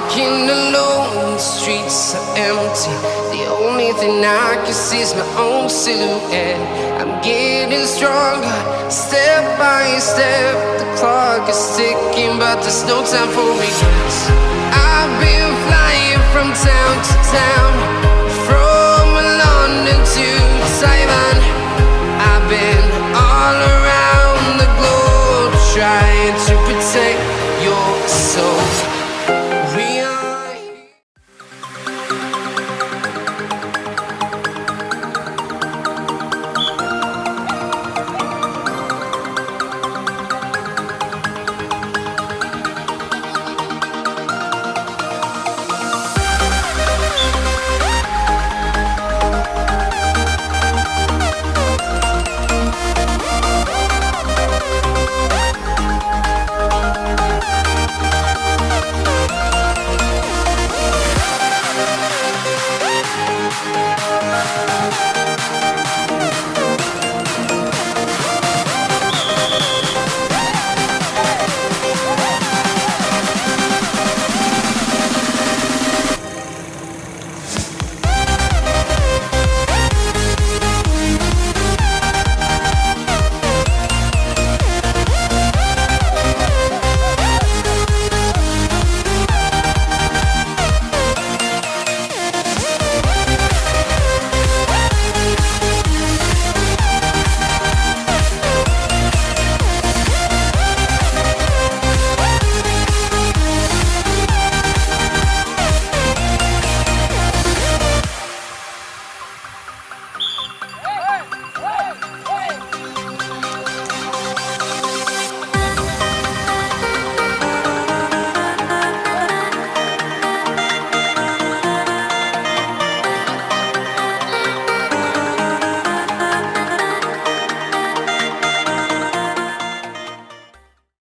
Walking alone, the streets are empty. The only thing I can see is my own silhouette. I'm getting stronger, step by step. The clock is ticking, but there's no time for regrets. I've been flying from town to town, from London to Taiwan. I've been all around the globe, trying to protect your soul.